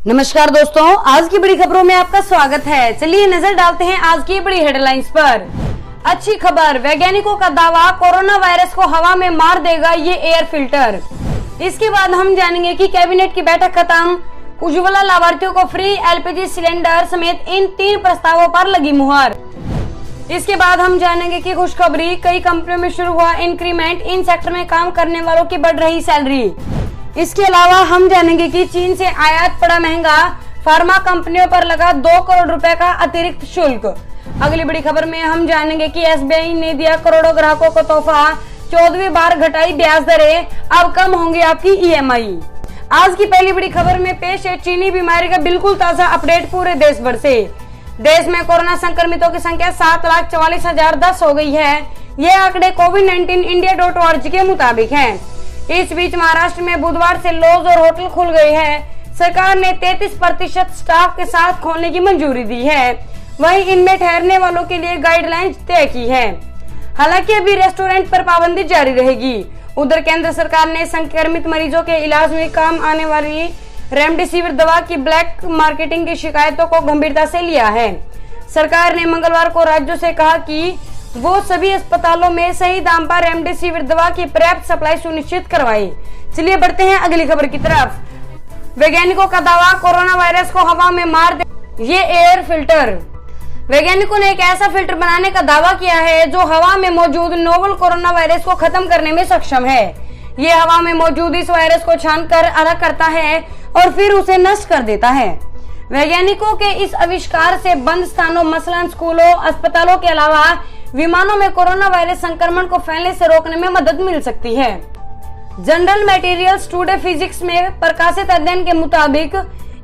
नमस्कार दोस्तों, आज की बड़ी खबरों में आपका स्वागत है। चलिए नजर डालते हैं आज की बड़ी हेडलाइंस पर। अच्छी खबर, वैज्ञानिकों का दावा, कोरोना वायरस को हवा में मार देगा ये एयर फिल्टर। इसके बाद हम जानेंगे कि कैबिनेट की बैठक खत्म, उज्ज्वला लाभार्थियों को फ्री एलपीजी सिलेंडर समेत इन 3 प्रस्तावों पर लगी मुहर। इसके बाद हम जानेंगे कि खुशखबरी, कई कंपनियों में शुरू हुआ इंक्रीमेंट, इन सेक्टर में काम करने वालों की बढ़ रही सैलरी। इसके अलावा हम जानेंगे कि चीन से आयात पड़ा महंगा, फार्मा कंपनियों पर लगा 2 करोड़ रुपए का अतिरिक्त शुल्क। अगली बड़ी खबर में हम जानेंगे कि एसबीआई ने दिया करोड़ों ग्राहकों को तोहफा, 14वीं बार घटाई ब्याज दरें, अब कम होंगी आपकी ईएमआई। आज की पहली बड़ी खबर में पेश है चीनी बीमारी का बिल्कुल ताजा अपडेट पूरे देश भर से। देश में कोरोना संक्रमितों की संख्या 7,44,010 हो गई है। ये आंकड़े covid19india.org के मुताबिक हैं। इस बीच महाराष्ट्र में बुधवार से लॉज और होटल खुल गए हैं। सरकार ने 33% स्टाफ के साथ खोलने की मंजूरी दी है। वहीं इनमें ठहरने वालों के लिए गाइडलाइंस तय की है। हालांकि अभी रेस्टोरेंट पर पाबंदी जारी रहेगी। उधर केंद्र सरकार ने संक्रमित मरीजों के इलाज में काम आने वाली रेमडेसिविर दवा की ब्लैक मार्केटिंग की शिकायतों को गंभीरता से लिया है। सरकार ने मंगलवार को राज्यों से कहा कि वो सभी अस्पतालों में सही दाम पर रेमडेसिविर दवा की पर्याप्त सप्लाई सुनिश्चित करवाए। चलिए बढ़ते हैं अगली खबर की तरफ। वैज्ञानिकों का दावा, कोरोना वायरस को हवा में मार दे ये एयर फिल्टर। वैज्ञानिकों ने एक ऐसा फिल्टर बनाने का दावा किया है जो हवा में मौजूद नोवल कोरोना वायरस को खत्म करने में सक्षम है। ये हवा में मौजूद इस वायरस को छानकर अलग करता है और फिर उसे नष्ट कर देता है। वैज्ञानिकों के इस आविष्कार से बंद स्थानों, मसलन स्कूलों, अस्पतालों के अलावा विमानों में कोरोना वायरस संक्रमण को फैलने से रोकने में मदद मिल सकती है। जनरल मटेरियल्स टुडे फिजिक्स में प्रकाशित अध्ययन के मुताबिक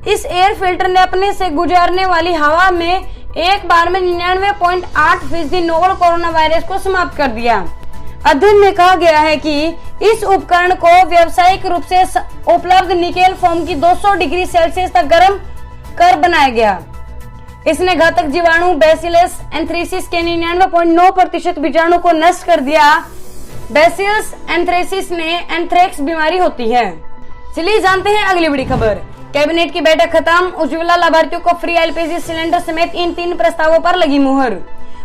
इस एयर फिल्टर ने अपने से गुजरने वाली हवा में एक बार में 99.8% नोवल कोरोना वायरस को समाप्त कर दिया। अध्ययन में कहा गया है कि इस उपकरण को व्यावसायिक रूप से उपलब्ध निकेल फोम की 200 डिग्री सेल्सियस तक गर्म कर बनाया गया। इसने घातक जीवाणु बैसिलस एंथ्रेसिस के 99.9% बीजाणु को नष्ट कर दिया। बैसिलस एंथ्रेसिस ने एंथ्रेक्स बीमारी होती है। चलिए जानते हैं अगली बड़ी खबर। कैबिनेट की बैठक खत्म, उज्ज्वला लाभार्थियों को फ्री एलपीजी सिलेंडर समेत इन 3 प्रस्तावों पर लगी मुहर।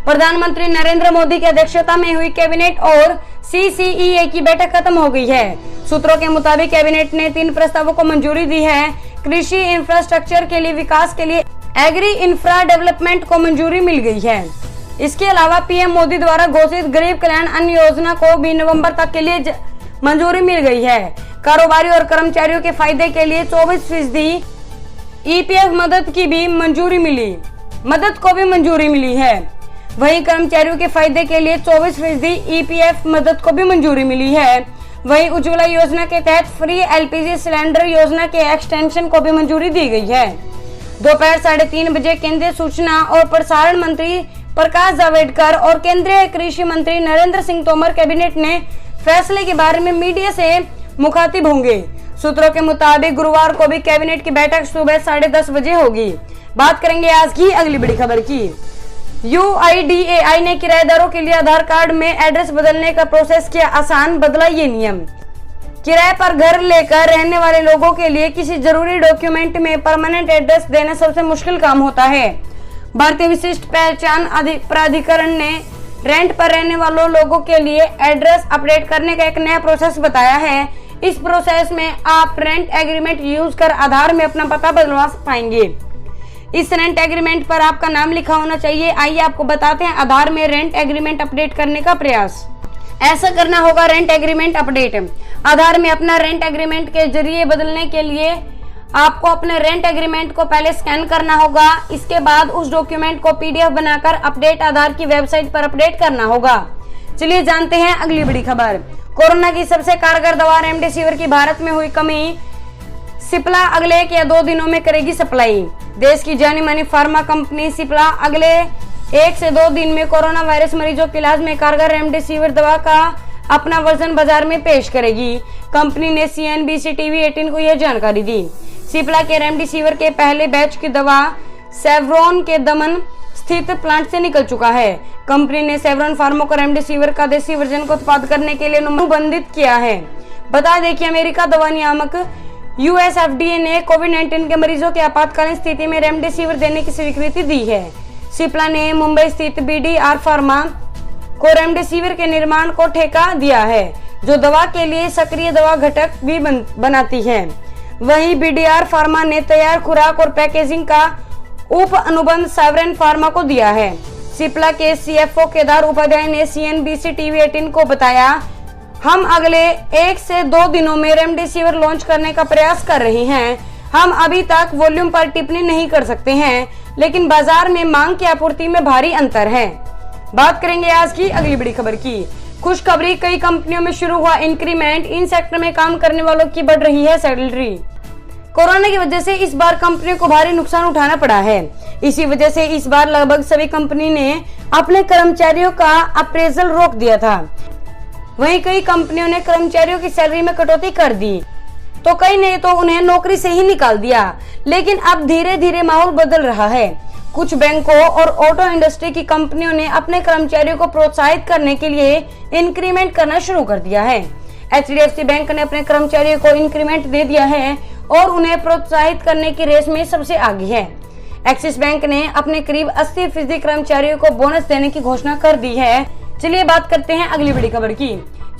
प्रधानमंत्री नरेंद्र मोदी की अध्यक्षता में हुई कैबिनेट और सीसीईए की बैठक खत्म हो गई है। सूत्रों के मुताबिक कैबिनेट ने 3 प्रस्तावों को मंजूरी दी है। कृषि इंफ्रास्ट्रक्चर के लिए विकास के लिए एग्री इंफ्रा डेवलपमेंट को मंजूरी मिल गई है। इसके अलावा पीएम मोदी द्वारा घोषित गरीब कल्याण अन्न योजना को भी नवंबर तक के लिए मंजूरी मिल गई है। कारोबारी और कर्मचारियों के फायदे के लिए 24% ईपीएफ मदद को भी मंजूरी मिली है। वहीं कर्मचारियों के फायदे के लिए 24% ईपीएफ मदद को भी मंजूरी मिली है। वहीं उज्ज्वला योजना के तहत फ्री एलपीजी सिलेंडर योजना के एक्सटेंशन को भी मंजूरी दी गई है। दोपहर 3:30 बजे केंद्रीय सूचना और प्रसारण मंत्री प्रकाश जावड़ेकर और केंद्रीय कृषि मंत्री नरेंद्र सिंह तोमर कैबिनेट ने फैसले के बारे में मीडिया से मुखातिब होंगे। सूत्रों के मुताबिक गुरुवार को भी कैबिनेट की बैठक सुबह 10:30 बजे होगी। बात करेंगे आज की अगली बड़ी खबर की। यूआईडीएआई ने किराएदारों के लिए आधार कार्ड में एड्रेस बदलने का प्रोसेस किया आसान, बदला ये नियम। किराए पर घर लेकर रहने वाले लोगों के लिए किसी जरूरी डॉक्यूमेंट में परमानेंट एड्रेस देना सबसे मुश्किल काम होता है। भारतीय विशिष्ट पहचान प्राधिकरण ने रेंट पर रहने वालों लोगों के लिए एड्रेस अपडेट करने का एक नया प्रोसेस बताया है। इस प्रोसेस में आप रेंट एग्रीमेंट यूज कर आधार में अपना पता बदलवा पाएंगे। इस रेंट एग्रीमेंट पर आपका नाम लिखा होना चाहिए। आइए आपको बताते हैं आधार में रेंट एग्रीमेंट अपडेट करने का प्रयास। ऐसा करना होगा रेंट एग्रीमेंट अपडेट। आधार में अपना रेंट एग्रीमेंट के जरिए बदलने के लिए आपको अपने रेंट एग्रीमेंट को पहले स्कैन करना होगा। इसके बाद उस डॉक्यूमेंट को पीडीएफ बनाकर अपडेट आधार की वेबसाइट पर अपडेट करना होगा। चलिए जानते हैं अगली बड़ी खबर। कोरोना की सबसे कारगर दवा रेमडेसिविर की भारत में हुई कमी, सिप्ला अगले 1 या 2 दिनों में करेगी सप्लाई। देश की जानी मानी फार्मा कंपनी सिप्ला अगले 1 से 2 दिन में कोरोना वायरस मरीजों के इलाज में कारगर रेमडेसिविर दवा का अपना वर्जन बाजार में पेश करेगी। कंपनी ने सीएनबीसी टीवी 18 को यह जानकारी दी। सिप्ला के रेमडेसिविर के पहले बैच की दवा सेवरॉन के दमन स्थित प्लांट से निकल चुका है। कंपनी ने सेवरॉन फार्मा को रेमडेसिविर का देसी वर्जन को उत्पादन करने के लिए अनुबंधित किया है। बता दें कि अमेरिका दवा नियामक यूएसएफडीए ने कोविड-19 के मरीजों के आपातकालीन स्थिति में रेमडेसिविर देने की स्वीकृति दी है। सिप्ला ने मुंबई स्थित बीडीआर फार्मा को रेमडेसिविर के निर्माण को ठेका दिया है, जो दवा के लिए सक्रिय दवा घटक भी बनाती है। वहीं बीडीआर फार्मा ने तैयार खुराक और पैकेजिंग का उप अनुबंध सॉवरेन फार्मा को दिया है। सिप्ला के सीएफओ केदार उपाध्याय ने सीएनबीसी टीवी 18 को बताया, हम अगले 1 से 2 दिनों में रेमडेसिविर लॉन्च करने का प्रयास कर रहे हैं। हम अभी तक वॉल्यूम पर टिप्पणी नहीं कर सकते हैं, लेकिन बाजार में मांग की आपूर्ति में भारी अंतर है। बात करेंगे आज की अगली बड़ी खबर की। खुशखबरी, कई कंपनियों में शुरू हुआ इंक्रीमेंट, इन सेक्टर में काम करने वालों की बढ़ रही है सैलरी। कोरोना की वजह से इस बार कंपनियों को भारी नुकसान उठाना पड़ा है। इसी वजह से इस बार लगभग सभी कंपनी ने अपने कर्मचारियों का अप्रेजल रोक दिया था। वहीं कई कंपनियों ने कर्मचारियों की सैलरी में कटौती कर दी, तो कई ने तो उन्हें नौकरी से ही निकाल दिया। लेकिन अब धीरे धीरे माहौल बदल रहा है। कुछ बैंकों और ऑटो इंडस्ट्री की कंपनियों ने अपने कर्मचारियों को प्रोत्साहित करने के लिए इंक्रीमेंट करना शुरू कर दिया है। एचडीएफसी बैंक ने अपने कर्मचारियों को इंक्रीमेंट दे दिया है और उन्हें प्रोत्साहित करने की रेस में सबसे आगे है। एक्सिस बैंक ने अपने करीब 80% कर्मचारियों को बोनस देने की घोषणा कर दी है। चलिए बात करते हैं अगली बड़ी खबर की।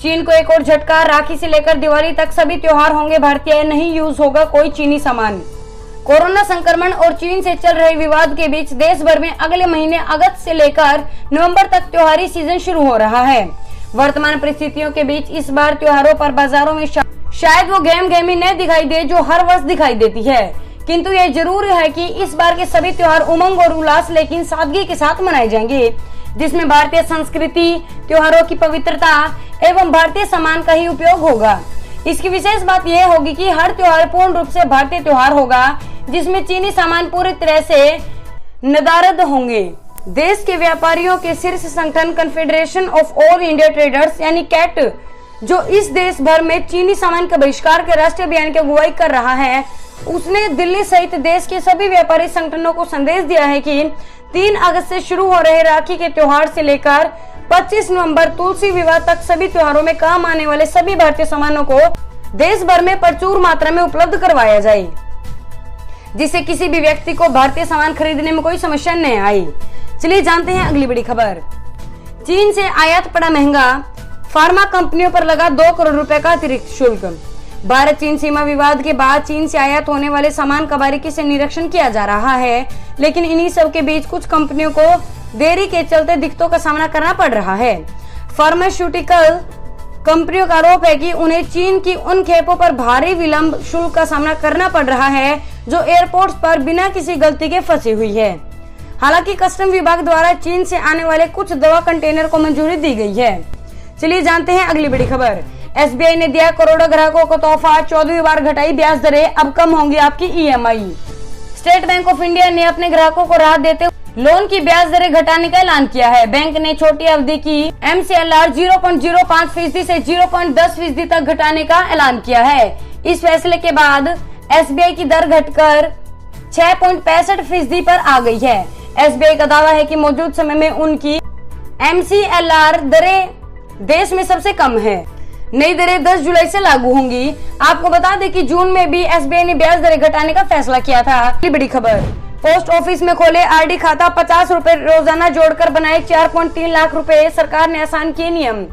चीन को एक और झटका, राखी से लेकर दिवाली तक सभी त्योहार होंगे भारतीय, नहीं यूज होगा कोई चीनी सामान। कोरोना संक्रमण और चीन से चल रहे विवाद के बीच देश भर में अगले महीने अगस्त से लेकर नवंबर तक त्योहारी सीजन शुरू हो रहा है। वर्तमान परिस्थितियों के बीच इस बार त्योहारों पर बाजारों में शायद वो गहमी न दिखाई दे जो हर वर्ष दिखाई देती है, किंतु ये जरूर है कि इस बार के सभी त्योहार उमंग और उल्लास लेकिन सादगी के साथ मनाए जाएंगे, जिसमें भारतीय संस्कृति, त्योहारों की पवित्रता एवं भारतीय सामान का ही उपयोग होगा। इसकी विशेष बात यह होगी कि हर त्योहार पूर्ण रूप से भारतीय त्योहार होगा, जिसमें चीनी सामान पूरी तरह से नदारद होंगे। देश के व्यापारियों के शीर्ष संगठन confederation of all India traders यानी कैट, जो इस देश भर में चीनी सामान के बहिष्कार के राष्ट्रीय अभियान की अगुवाई कर रहा है, उसने दिल्ली सहित देश के सभी व्यापारी संगठनों को संदेश दिया है कि 3 अगस्त से शुरू हो रहे राखी के त्योहार से लेकर 25 नवंबर तुलसी विवाह तक सभी त्योहारों में काम आने वाले सभी भारतीय सामानों को देश भर में प्रचुर मात्रा में उपलब्ध करवाया जाए, जिससे किसी भी व्यक्ति को भारतीय सामान खरीदने में कोई समस्या न आए। चलिए जानते हैं अगली बड़ी खबर। चीन से आयात पड़ा महंगा, फार्मा कंपनियों पर लगा 2 करोड़ रुपए का अतिरिक्त शुल्क। भारत चीन सीमा विवाद के बाद चीन से आयात होने वाले सामान का बारीकी से निरीक्षण किया जा रहा है, लेकिन इन्हीं सब के बीच कुछ कंपनियों को देरी के चलते दिक्कतों का सामना करना पड़ रहा है। फार्मास्यूटिकल कंपनियों का आरोप है कि उन्हें चीन की उन खेपों पर भारी विलंब शुल्क का सामना करना पड़ रहा है जो एयरपोर्ट्स पर बिना किसी गलती के फंसी हुई है। हालांकि कस्टम विभाग द्वारा चीन से आने वाले कुछ दवा कंटेनर को मंजूरी दी गई है। चलिए जानते हैं अगली बड़ी खबर। एसबीआई ने दिया करोड़ों ग्राहकों को तोहफा, 14वीं बार घटाई ब्याज दरें, अब कम होंगी आपकी EMI. State bank of India ने अपने ग्राहकों को राहत देते हुए लोन की ब्याज दरें घटाने का ऐलान किया है। बैंक ने छोटी अवधि की MCLR 0.05% से 0.10% तक घटाने का ऐलान किया है। इस फैसले के बाद एसबीआई की दर घटकर 6.65% पर आ गई है। एसबीआई का दावा है कि मौजूद समय में उनकी MCLR दरें देश में सबसे कम है। नई दरें 10 जुलाई से लागू होंगी। आपको बता दें कि जून में भी एसबीआई ने ब्याज दरें घटाने का फैसला किया था। बड़ी खबर, पोस्ट ऑफिस में खोले आरडी खाता, 50 रुपए रोजाना जोड़कर बनाए 4.3 लाख रुपए, सरकार ने आसान किए नियम।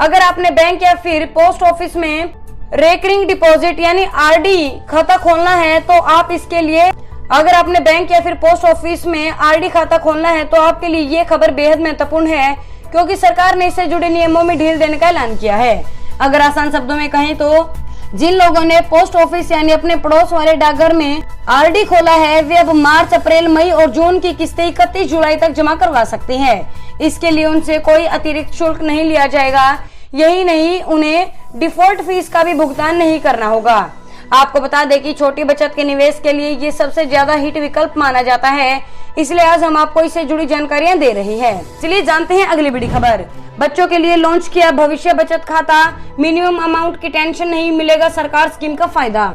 अगर आपने बैंक या फिर पोस्ट ऑफिस में रेकरिंग डिपॉजिट यानी आरडी खाता खोलना है तो आप इसके लिए अगर आपने बैंक या फिर पोस्ट ऑफिस में आरडी खाता खोलना है तो आपके लिए ये खबर बेहद महत्वपूर्ण है, क्योंकि सरकार ने इससे जुड़े नियमों में ढील देने का ऐलान किया है। अगर आसान शब्दों में कहें तो जिन लोगों ने पोस्ट ऑफिस यानी अपने पड़ोस वाले डाकघर में आरडी खोला है वे अब मार्च, अप्रैल, मई और जून की किस्तें 31 जुलाई तक जमा करवा सकते हैं। इसके लिए उनसे कोई अतिरिक्त शुल्क नहीं लिया जाएगा। यही नहीं, उन्हें डिफॉल्ट फीस का भी भुगतान नहीं करना होगा। आपको बता दें कि छोटी बचत के निवेश के लिए ये सबसे ज्यादा हिट विकल्प माना जाता है, इसलिए आज हम आपको इससे जुड़ी जानकारियां दे रहे हैं। चलिए जानते हैं अगली बड़ी खबर। बच्चों के लिए लॉन्च किया भविष्य बचत खाता, मिनिमम अमाउंट की टेंशन नहीं, मिलेगा सरकार स्कीम का फायदा।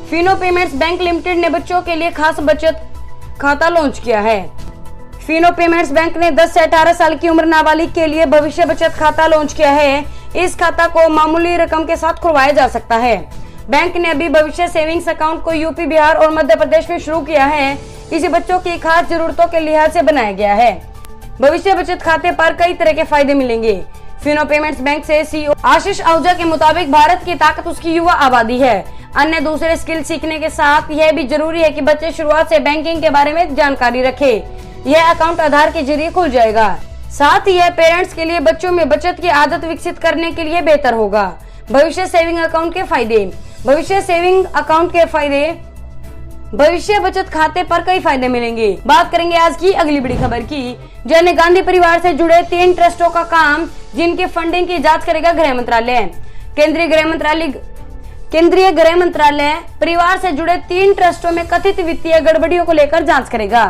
फिनो पेमेंट्स बैंक लिमिटेड ने बच्चों के लिए खास बचत खाता लॉन्च किया है। फिनो पेमेंट्स बैंक ने 10 से 18 साल की उम्र नाबालिग के लिए भविष्य बचत खाता लॉन्च किया है। इस खाता को मामूली रकम के साथ खुलवाया जा सकता है। बैंक ने अभी भविष्य सेविंग्स अकाउंट को यूपी, बिहार और मध्य प्रदेश में शुरू किया है। इसे बच्चों की खास जरूरतों के लिहाज से बनाया गया है। भविष्य बचत खाते पर कई तरह के फायदे मिलेंगे। फिनो पेमेंट्स बैंक से सीईओ आशीष आहूजा के मुताबिक भारत की ताकत उसकी युवा आबादी है। अन्य दूसरे स्किल सीखने के साथ यह भी जरूरी है कि बच्चे शुरुआत से बैंकिंग के बारे में जानकारी रखे। यह अकाउंट आधार के जरिए खुल जाएगा। साथ ही यह पेरेंट्स के लिए बच्चों में बचत की आदत विकसित करने के लिए बेहतर होगा। भविष्य सेविंग अकाउंट के फायदे। भविष्य सेविंग अकाउंट के फायदे। भविष्य बचत खाते पर कई फायदे मिलेंगे। बात करेंगे आज की अगली बड़ी खबर की। जन गांधी परिवार से जुड़े 3 ट्रस्टों का काम, जिनकी फंडिंग की जांच करेगा गृह मंत्रालय। केंद्रीय गृह मंत्रालय परिवार से जुड़े 3 ट्रस्टों में कथित वित्तीय गड़बड़ियों को लेकर जांच करेगा।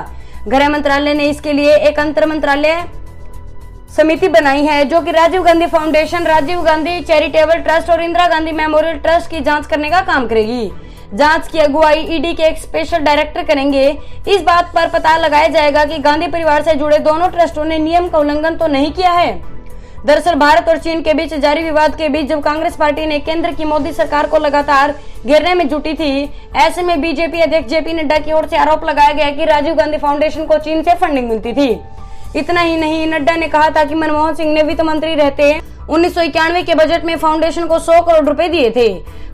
गृह मंत्रालय ने इसके लिए एक अंतर मंत्रालय समिति बनाई है, जो कि Rajiv Gandhi foundation, Rajiv Gandhi charitable trust और इंदिरा गांधी मेमोरियल ट्रस्ट की जांच करने का काम करेगी। जांच की अगुवाई ईडी के एक स्पेशल डायरेक्टर करेंगे। इस बात पर पता लगाया जाएगा कि गांधी परिवार से जुड़े दोनों ट्रस्टों ने नियम का उल्लंघन तो नहीं किया है। दरअसल भारत और चीन के बीच जारी विवाद के बीच जब कांग्रेस पार्टी ने केंद्र की मोदी सरकार को लगातार घेरने में जुटी थी, ऐसे में बीजेपी अध्यक्ष जेपी नड्डा की ओर से आरोप लगाया गया कि राजीव गांधी फाउंडेशन को चीन से फंडिंग मिलती थी। इतना ही नहीं, नड्डा ने कहा था कि मनमोहन सिंह ने वित्त मंत्री रहते 1991 के बजट में फाउंडेशन को 100 करोड़ रुपए दिए थे।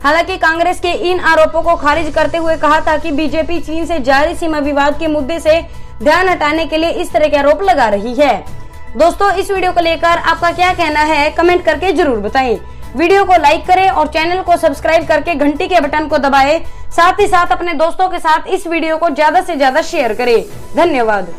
हालांकि कांग्रेस के इन आरोपों को खारिज करते हुए कहा था कि बीजेपी चीन से जारी सीमा विवाद के मुद्दे से ध्यान हटाने के लिए इस तरह के आरोप लगा रही है। दोस्तों, इस वीडियो को लेकर आपका क्या कहना है, कमेंट करके जरूर बताएं। वीडियो को लाइक करें और चैनल को सब्सक्राइब करके घंटी के बटन को दबाएं। साथ ही साथ अपने दोस्तों के साथ इस वीडियो को ज्यादा से ज्यादा शेयर करें। धन्यवाद।